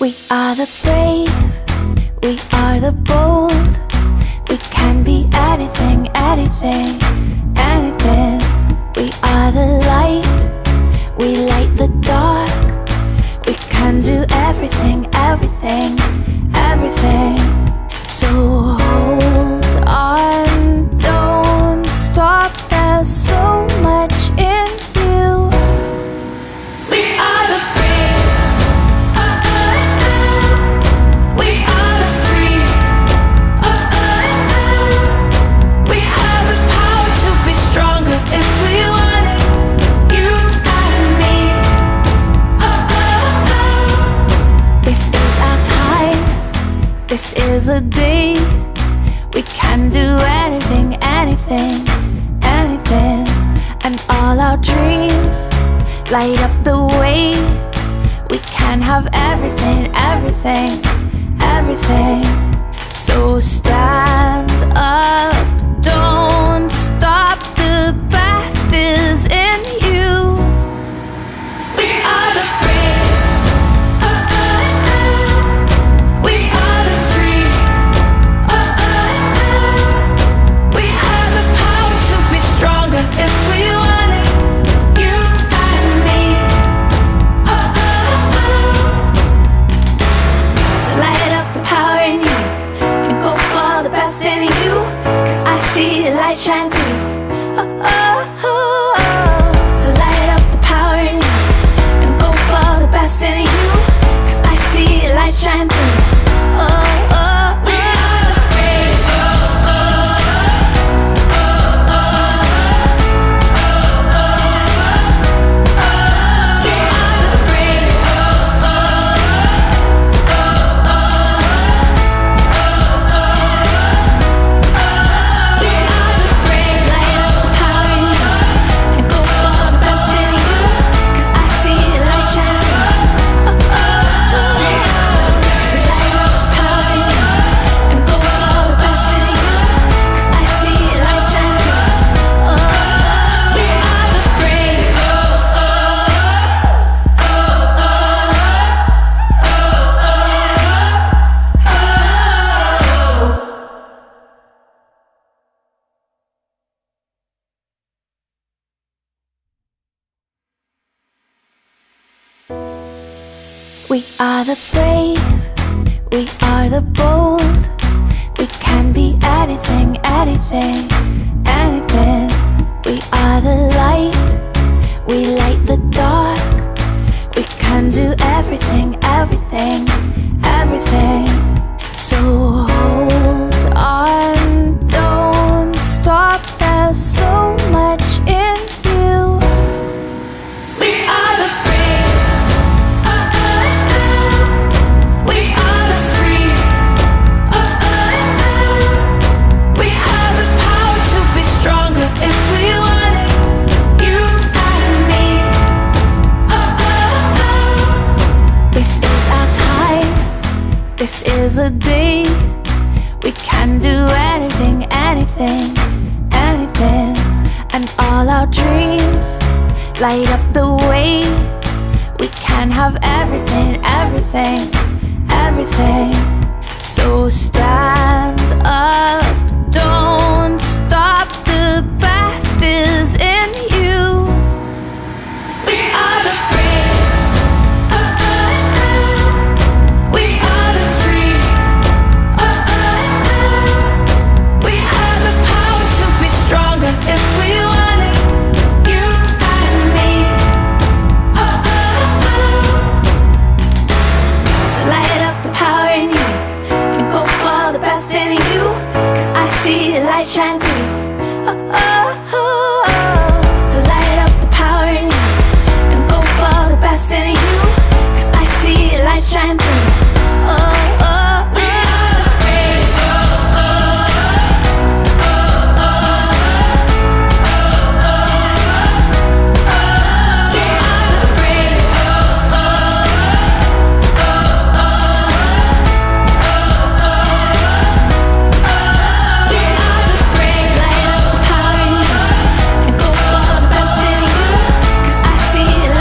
We are the brave, we are the bold. We can be anything, anything, anything. We are the light, we light the dark. We can do everything, everything, everything. So hold on, don't stop, there's so much in you. We are the brave, we are the free, we have the power to be stronger if we want it, you and me. This is our time, this is the day. We can do anything, anything, anything. And all our dreams light up the way. We can have everything, everything, everything. So stand up, don't stop, the best is in you. We are the brave, we are the free, we have the power to be stronger if we want it, you and me. So light up the power in you and go for the best in you, 'cause I see the light shine through. So light up the power in you and go for the best in you, 'cause I see the light shine through. We are the brave, we are the brave, we are the brave. Light up the power in you and go for the best in you, 'cause I see the light shine through. So light up the power in you and go for the best in you, 'cause I see the light shine through. We are the brave, we are the brave, we are the bold. We can be anything, anything, anything. We are the light, we light the dark. We can do everything, everything, everything. So hold on, don't stop, there's so much in you. We are the brave, we are the free, we have the power to be stronger if we want it, you and me. This is our time, this is the day. We can do anything, anything, anything. And all our dreams light up the way. We can have everything, everything, everything.